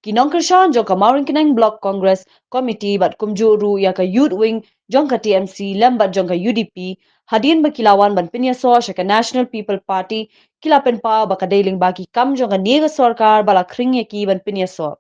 kinong kershan jong ka Mauring Kinang Block Congress Committee bat kumjuru ya ka Youth Wing jong ka TMC lembat jong ka UDP hadin bakilawan ban pinyaso sa ka National People Party kilapen pa bakadailing baki kam jong ka niga sarkar bala kring ki ban pinyaso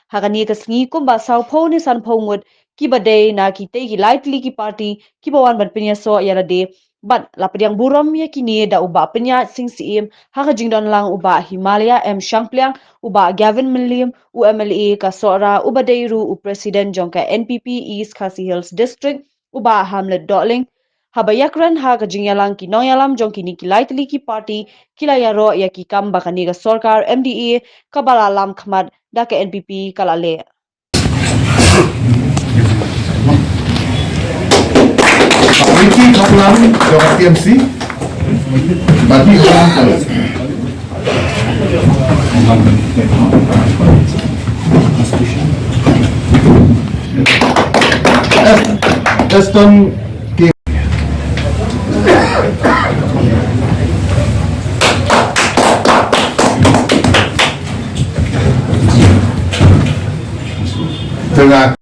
hakani ka sngi kumba sao pho ni san pho ngut ki badai na ki te ki lightly ki party ki bawan ban pinyaso ya de bat lapadiang buram ya kini da uba penya sing sim haka jingdon lang uba Himalaya M Shangpliang uba Gavin William UMLA ka sora uba deiru u president jongka NPP East Khasi Hills District uba Hamlet Dotling habayakran ha ka jingyalang ki noyalam jongki ni ki lightly ki party kilayaro ya ki kamba kaniga sarkar MDA kabala lam khmat da ka NPP kalale Ricky Kaplan, Jawa TMC. Bagi orang Aston King. Tengah.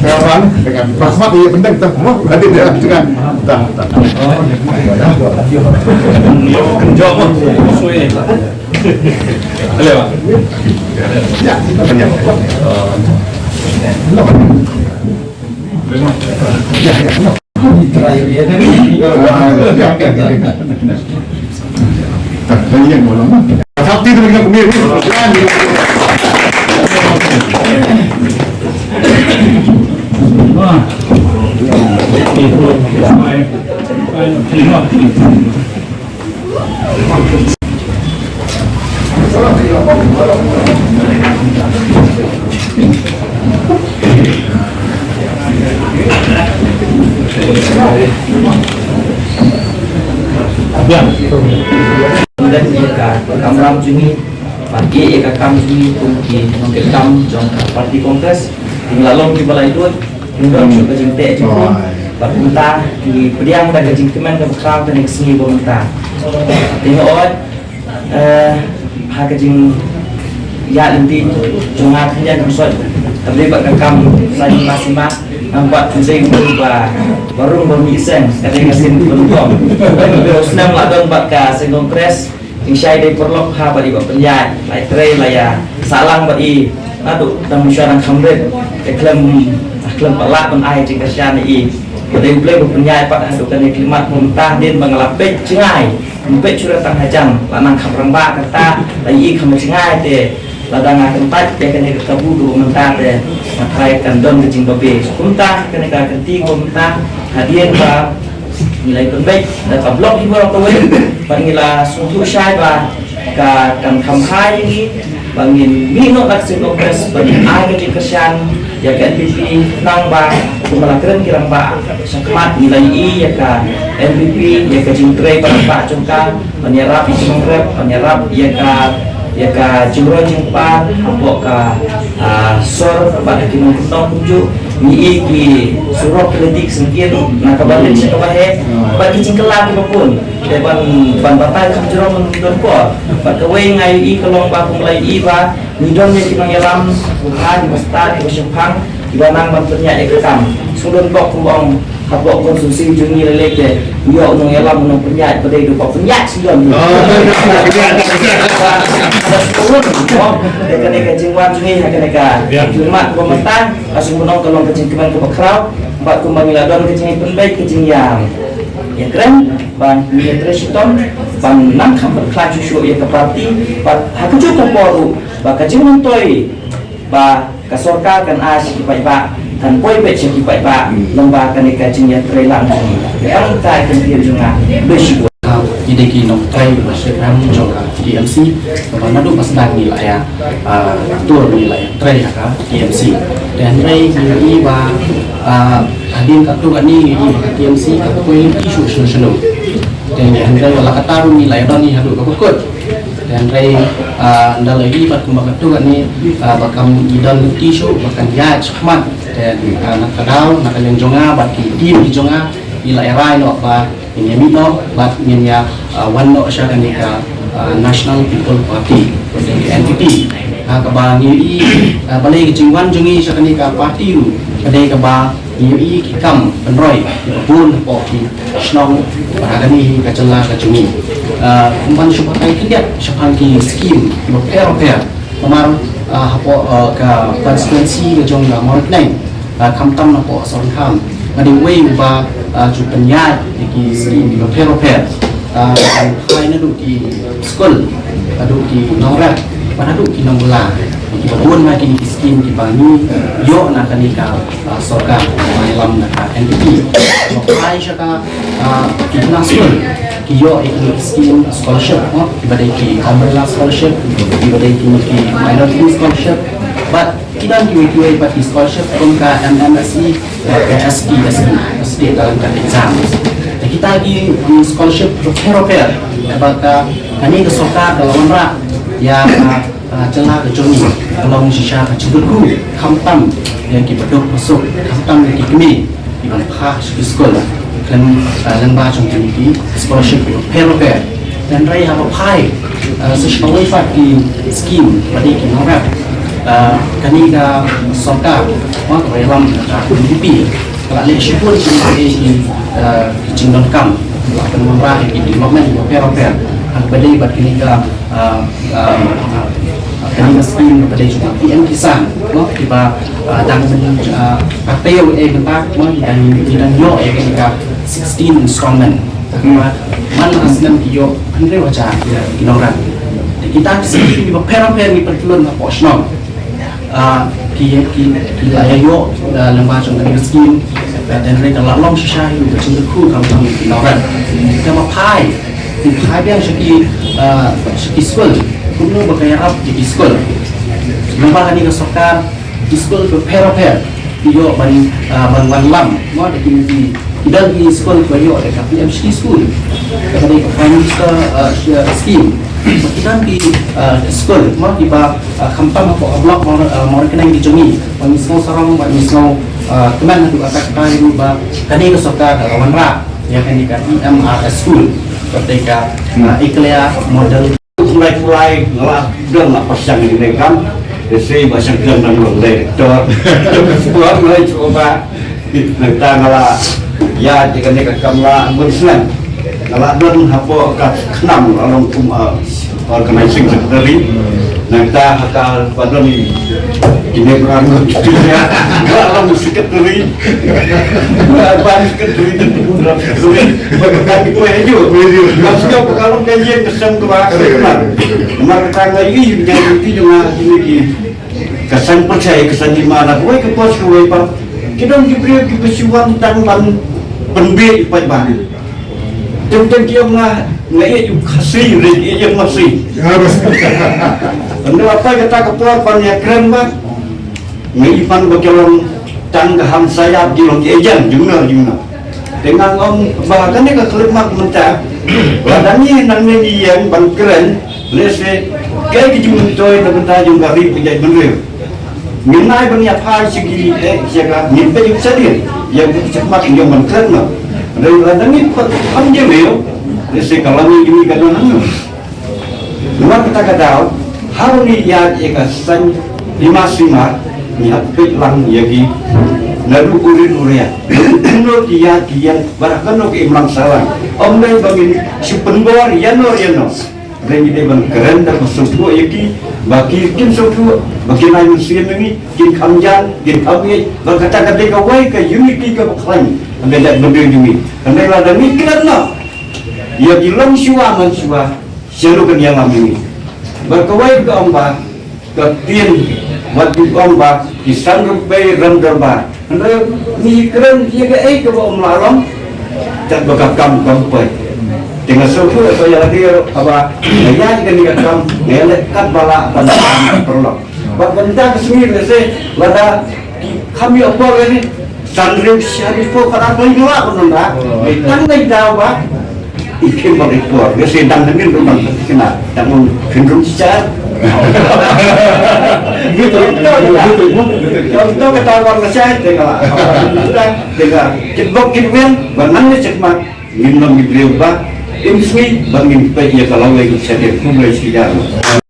Kawan dengan rahmat ia penting tak semua berarti dia dengan tak kenjok sesuai boleh pak ya banyak terakhir dia tak lagi yang lama sakti tu dengan kemir dan kamram jungi pagi kam jungi tungki nongke kam jong parti kongres tinggalong di balai dua tinggal juga jengte juga pemerintah di pediang dan gajing kemen ke bekal dan seni pemerintah tengok gajing ya nanti jongat hanya kusut terlibat ke kam saya masih nampak kucing berubah baru iseng kadang ngasin belum terus enam ladon bakka sing kongres insyai dari perlok ha bali bak penyat lai tre laya salang bagi aduk dan musyawarah kamret klem pelak pun ai jing kasian i kadang boleh berpenyat pak aduk kan klimat muntah din bangalapek cengai mumpet curah tang hajam lanang kamrang ba kata lai kam cengai te ladang tempat dia kena ketabu dulu mentah deh makai kandon kecing babe kuntah kena ganti kuntah hadiah ba nilai penbaik dan blok ibu orang tua panggillah untuk syai ba ka kan kamhai ini bangin minok laksir kongres bagi ai kecing kersian ya kan NPP nang ba kumalakren kirang ba sakmat nilai i ya ka NPP ya kecing tray pa congka penyerap congkrep penyerap ya ka jumro jengpa apok ka sor pada kinong kunong kunju ni ki surok kritik sengkir nak kabalik siya kabahe bagi cingkelah pun ban batai kam jero mendon ko bat kawai ngai i kalong ba kumlai i ba nidon nya kinong yalam ha di masta di Sempang di banang bantunya ekam sudon kok kumbang habok konsumsi jungi lelek je yo nong yalam nong penyat pada hidup penyat sidon kena kejingwan jungi kena klimat pemerintah langsung menong kalau kejing keman ke bakrau empat kumbang ladon kejing penbaik kejing yang keren ban ni tresiton ban nang kam berklaju show ya ke parti ban haku cukup poru ba kejing mentoi ba kasorka kan as pai ba kan poi pe chi pai ba lomba kan kejing ya trelang yang tai kan dia junga beshi ideki nom trai berseram juga TMC kepada nadu pasdan nilai ya tur nilai trai haka TMC dan trai ini ba adin katu ni TMC kakui isu sunu dan yang trai wala kataru nilai doni hadu kakut dan trai anda lagi bat kumbang katu ni bakam idal tisu bakan ya cemat dan nak kadau nak yang jonga bat tim di jonga nilai rai no ba ini mino bat niya one no siya kanika National People Party NPP kabang ini balai kejingwan jungi siya kanika party ru kadai kabang ini kikam penroy pun poki snong paragani kacela kacungi kumpan supakai tidak sepangki skim repair kemar hapo ka constituency kejong ga mornai kamtam napo sorham ngading way ba jupenya di skim di repair hai na di school adu di nongrat pada du di nongula di babon ma di skim di bangi yo na kanika sorga malam na NPP hai saka di nasional kiyo ikut skim scholarship di badai ki umbrella scholarship di badai ki minority scholarship but kita kiwe party scholarship kumka MMSE KSP state dalam exam kita lagi scholarship repair apakah kani ke soka dalam rak ya celah ke joni tolong sisa ke cudurku kamtam yang kibadok masuk kamtam di kemi di mana sekolah kan lembaga contoh ini scholarship repair dan rai apa pai sesuai di skim pada kita kani ka soka mak dalam NPP kalau lihat syukur di cingdon kam akan memperah di momen repair pada ibat kini ka kani skim pada juga PM Kisan tiba dan partai bentak dan yo kini ka 16 installment mana asnam kiyo andre wajar kinoran kita skim di repair ni perkelun posno ki layayo lembaga contoh skim dan mereka lalong sisa itu bercengkeru kamu kinoran kita mapai di pai yang segi school kuno berkaya up di school lembaga ni kesokar di school repair iyo ban lam mau ada di dan di sekolah bayo ada PMC school ada di financial scheme kita di sekolah mau di kampung apa blok mau kena di jongi misal sarang misal teman itu akan kali ba kani ke soka lawan ra yang kani ka EMRS school ketika iklia model mulai ngelak dan nak pasang di rekam desi bahasa dan lektor sebuah mulai coba kita ngelak ya jika mereka kamera bersenang ngelak dan hapo kenam orang organizing secretary kita hakal pada ni ini berangkat dunia orang secretary ban secretary itu pun berkat itu aja maksudnya kalau kajian kesan kebakan maka lagi yang itu juga ini kesan percaya kesan di mana boy ke pos boy pak kita diberi kesibukan tanpa penbih pada bahan tentang dia ngai kasih dia masih anda apa kata kepuar panjang keren pak ngai pan berjalan tanggaham sayap di long ejan jumlah dengan om bahkan dia kekelima mentah badannya nangnya yang pan keren lese kayak kejumlah toy dan juga ribu jadi bener minai banyak hal segi siapa nyimpen juga sedih yang cepat yang pan keren mah dari badannya panjang leo lese kalau ini kadang anu luar kita kadang hari ni ya ekasan lima ni apik lang yagi naru urin no dia barakan no ke imlang sawan om dai bagi supendor yano dan ini ban keren dan masuk yagi bagi kin suku bagi naik musim ini kin kamjan kin kami berkata-kata kawai ke unity ke klaim anda dah berdiri ini anda ada ni keren no ya bilang siwa seru yang ini berkawai ke ombak ke tian waktu ombak di sanggup bay renderbar anda ni keren dia ke ke om larang dan bakal kam kampai dengan suku apa yang lagi apa ya jika ni kam ngelekat bala pada perlu benda kesini lese lada kami apa ini sandring syarifo kada boleh gelak nunda tang ngai dawa ikin bagi por dia sedang dengan rumah kena namun cenderung cicat gitu contoh ketahuan saya dengan cebok kinwen banannya cekmat minum beliau ba ini bangin pe ya kalau lagi saya mulai sejarah